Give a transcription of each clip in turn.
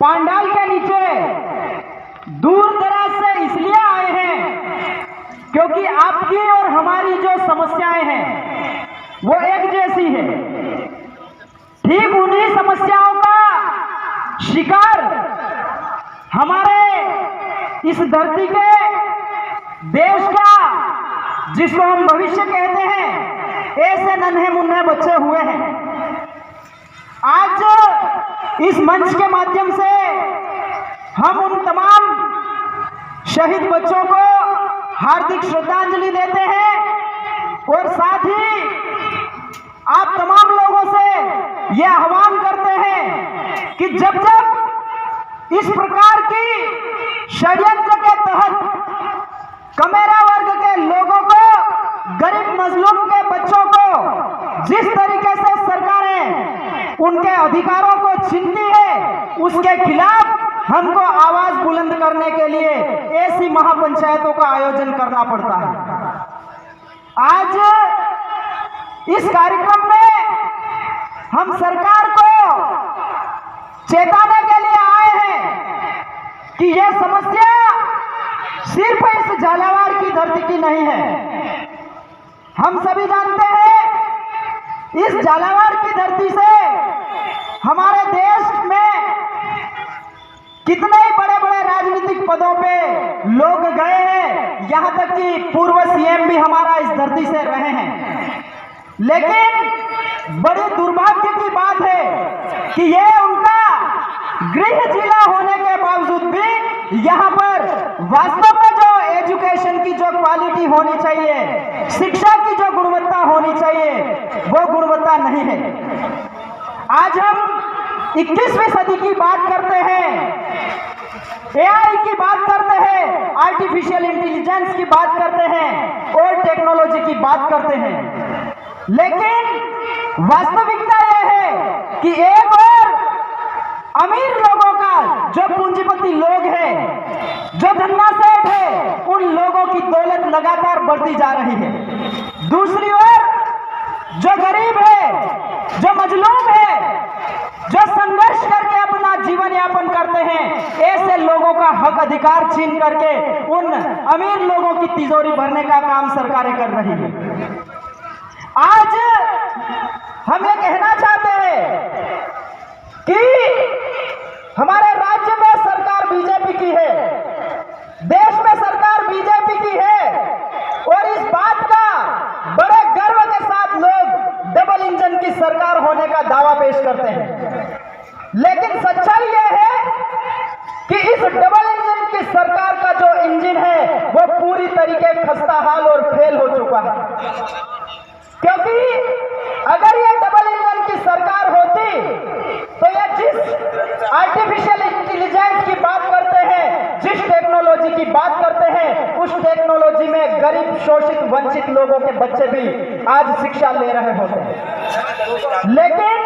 पांडाल के नीचे दूर दराज से इसलिए आए हैं क्योंकि आपकी और हमारी जो समस्याएं हैं वो एक जैसी है। ठीक उन्हीं समस्याओं का शिकार हमारे इस धरती के देश का, जिसको हम भविष्य कहते हैं, ऐसे नन्हे मुन्ने बच्चे हुए हैं। आज इस मंच के माध्यम से हम उन तमाम शहीद बच्चों को हार्दिक श्रद्धांजलि देते हैं और साथ ही आप तमाम लोगों से यह आह्वान करते हैं कि जब जब इस प्रकार की षड्यंत्र के तहत कमेरा वर्ग के लोगों को, गरीब मजलूम के बच्चों को जिस तरीके से सरकारें उनके अधिकारों को छीनती है, उसके खिलाफ हमको आवाज बुलंद करने के लिए ऐसी महापंचायतों का आयोजन करना पड़ता है। आज इस कार्यक्रम में हम सरकार को चेताने के लिए आए हैं कि यह समस्या सिर्फ इस झालावाड़ की धरती की नहीं है। हम सभी जानते हैं इस झालावाड़ की धरती से हमारे देश में कितने ही बड़े बड़े राजनीतिक पदों पे लोग गए हैं, यहां तक कि पूर्व सीएम भी हमारा इस धरती से रहे हैं। लेकिन बड़ी दुर्भाग्य की बात है कि ये उनका गृह जिला होने के बावजूद भी यहाँ पर वास्तव में जो एजुकेशन की जो क्वालिटी होनी चाहिए, शिक्षा की जो गुणवत्ता होनी चाहिए, वो गुणवत्ता नहीं है। आज हम 21वीं सदी की बात करते हैं, एआई की बात करते हैं, आर्टिफिशियल इंटेलिजेंस की बात करते हैं और टेक्नोलॉजी की बात करते हैं, लेकिन वास्तविकता यह है कि एक और अमीर लोगों का, जो पूंजीपति लोग हैं, जो धन्ना सेठ है, उन लोगों की दौलत लगातार बढ़ती जा रही है। दूसरी ओर जो गरीब है, जो मजलूम है, जो संघर्ष करके अपना जीवन यापन करते हैं, ऐसे लोगों का हक अधिकार छीन करके उन अमीर लोगों की तिजोरी भरने का काम सरकारें कर रही है। आज हम ये कहना चाहते हैं कि हमारे राज्य में सरकार बीजेपी की है, देश में सरकार बीजेपी की है और इस बात का बड़े गर्व के साथ लोग डबल इंजन की सरकार होने का दावा पेश करते हैं। लेकिन सच्चाई यह है कि इस डबल इंजन की सरकार का जो इंजन है वो पूरी तरीके खस्ताहाल और फेल हो चुका है। क्योंकि अगर ये डबल इंजन की सरकार होती तो ये जिस आर्टिफिशियल इंटेलिजेंस की बात करते हैं, जिस टेक्नोलॉजी की बात करते हैं, उस टेक्नोलॉजी में गरीब, शोषित, वंचित लोगों के बच्चे भी आज शिक्षा ले रहे होते हैं। लेकिन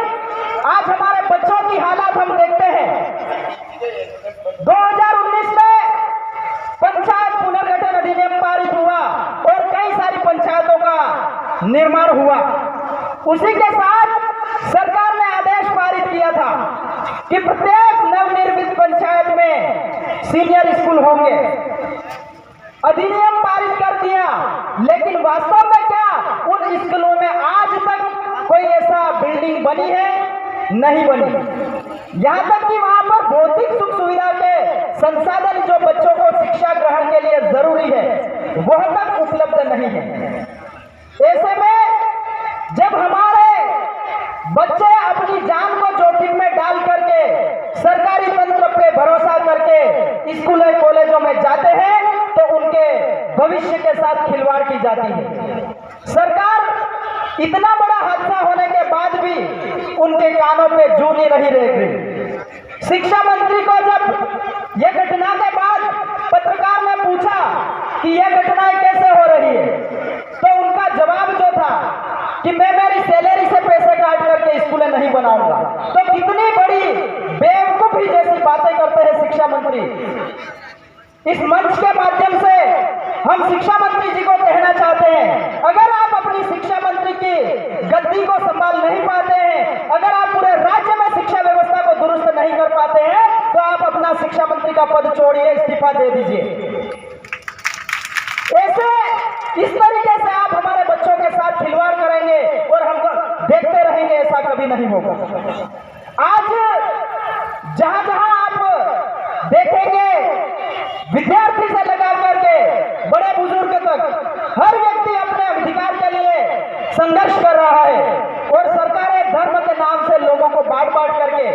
आज हमारे बच्चों की हालत हम देखते हैं। 2019 में पंचायत पुनर्गठन अधिनियम पारित हुआ और कई सारी पंचायतों का निर्माण हुआ। उसी के साथ सरकार ने आदेश पारित किया था कि प्रत्येक नवनिर्मित पंचायत में सीनियर स्कूल होंगे। अधिनियम पारित कर दिया, लेकिन वास्तव में क्या उन स्कूलों में आज तक कोई ऐसा बिल्डिंग बनी है? नहीं बनी। यहाँ तक कि वहां पर भौतिक सुख सुविधा के संसाधन जो बच्चों को शिक्षा ग्रहण के लिए जरूरी है, वह तक उपलब्ध नहीं है। ऐसे में जब हमारे बच्चे अपनी जान को जोखिम में डाल करके सरकारी तंत्र पे भरोसा करके स्कूलों कॉलेजों में जाते हैं तो उनके भविष्य के साथ खिलवाड़ की जाती है। सरकार इतना बड़ा हादसा होने के बाद भी उनके कानों पे जू नहीं रही रहेगी। शिक्षा मंत्री को जब यह घटना के बाद पत्रकार ने पूछा कि यह घटनाएं कैसे हो रही है, तो उनका जवाब जो था कि मैं मेरी सैलरी से पैसे काट करके स्कूलें नहीं बनाऊंगा। तो कितनी बड़ी बेवकूफी जैसी बातें करते हैं शिक्षा मंत्री। इस मंच के माध्यम से हम शिक्षा मंत्री जी को कहना चाहते हैं, अगर आप अपनी शिक्षा मंत्री की गद्दी को संभाल नहीं पाते हैं, अगर आप पूरे राज्य में शिक्षा व्यवस्था को दुरुस्त नहीं कर पाते हैं, तो शिक्षा मंत्री का पद छोड़िए, इस्तीफा दे दीजिए। ऐसे इस तरीके से आप हमारे बच्चों के साथ खिलवाड़ करेंगे और हम देखते रहेंगे, ऐसा कभी नहीं होगा। आज जहां जहां आप देखेंगे, विद्यार्थी से लगा करके बड़े बुजुर्ग तक हर व्यक्ति अपने अधिकार के लिए संघर्ष कर रहा है और सरकारें धर्म के नाम से लोगों को बांट बांट करके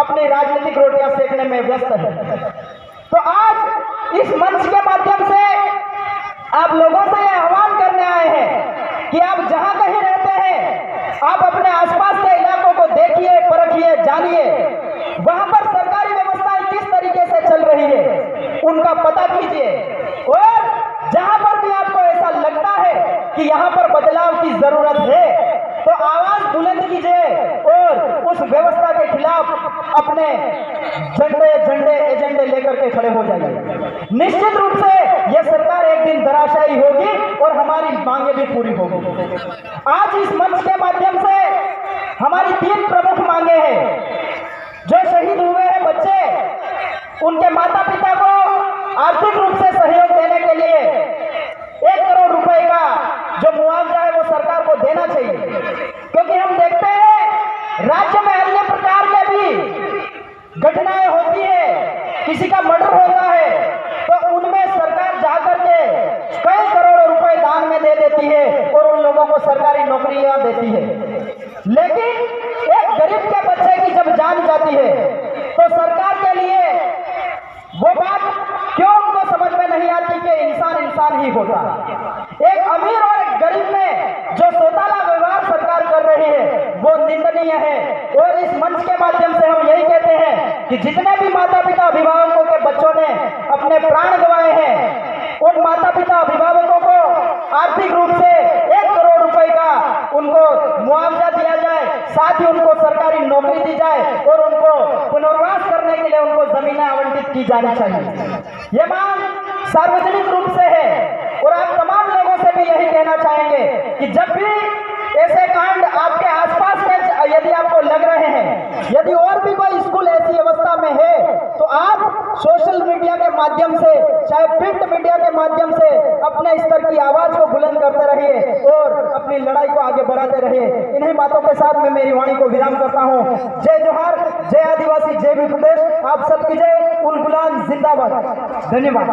अपनी राजनीतिक रोटियां सेकने में व्यस्त है। तो आज इस मंच के माध्यम से आप लोगों से यह आह्वान करने आए हैं कि आप जहां कहीं रहते हैं, आप अपने आसपास के इलाकों को देखिए, परखिए, जानिए, वहां पर सरकारी व्यवस्थाएं किस तरीके से चल रही है, उनका पता कीजिए। और जहां पर भी आपको ऐसा लगता है कि यहां पर बदलाव की जरूरत है, तो आवाज बुलंद कीजिए और उस व्यवस्था के खिलाफ अपने झंडे एजेंडे लेकर के खड़े हो जाइए। निश्चित रूप से यह सरकार एक दिन धराशायी होगी और हमारी मांगे भी पूरी होगी। आज इस मंच के माध्यम से हमारी 3 प्रमुख मांगे हैं। जो शहीद हुए हैं बच्चे, उनके माता पिता को आर्थिक रूप से सहयोग देने के लिए 1 करोड़ रुपए का जो मुआवजा है वो सरकार को देना चाहिए, क्योंकि हम देखते हैं राज्य में अन्य प्रकार के भी घटनाएं होती है, किसी का मर्डर होता है तो उनमें सरकार जाकर के कई करोड़ों रुपए दान में दे देती है और उन लोगों को सरकारी नौकरियां देती है। लेकिन एक गरीब के बच्चे की जब जान जाती है तो सरकार के लिए वो बात क्यों उनको समझ में नहीं आती कि इंसान इंसान ही होता। एक अमीर और एक गरीब में जो सौताला व्यवहार सरकार कर रही है वो निंदनीय है। और इस मंच के माध्यम से हम यही कहते हैं कि जितने भी माता पिता अभिभावकों के बच्चों ने अपने प्राण गंवाए हैं, उन माता पिता अभिभावकों को आर्थिक रूप से 1 करोड़ रुपए का उनको मुआवजा दिया जाए, साथ ही उनको सरकारी नौकरी दी जाए और उनको पुनर्वास करने के लिए उनको जमीनें आवंटित की जानी चाहिए। ये मांग सार्वजनिक रूप से है और आप तमाम लोगों से भी यही कहना चाहेंगे कि जब भी ऐसे कांड आपके आसपास में यदि आपको लग रहे हैं, यदि और भी कोई स्कूल ऐसी अवस्था में है, तो आप सोशल मीडिया के माध्यम से, चाहे प्रिंट मीडिया के माध्यम से अपने स्तर की आवाज को बुलंद करते रहिए और अपनी लड़ाई को आगे बढ़ाते रहिए। इन्हीं बातों के साथ मैं मेरी वाणी को विराम करता हूँ। जय जोहार, जय आदिवासी, जय भी प्रदेश। आप सबकी जय। उल गुलाम जिंदाबाद। धन्यवाद।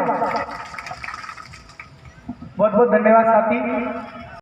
बहुत बहुत धन्यवाद साथी।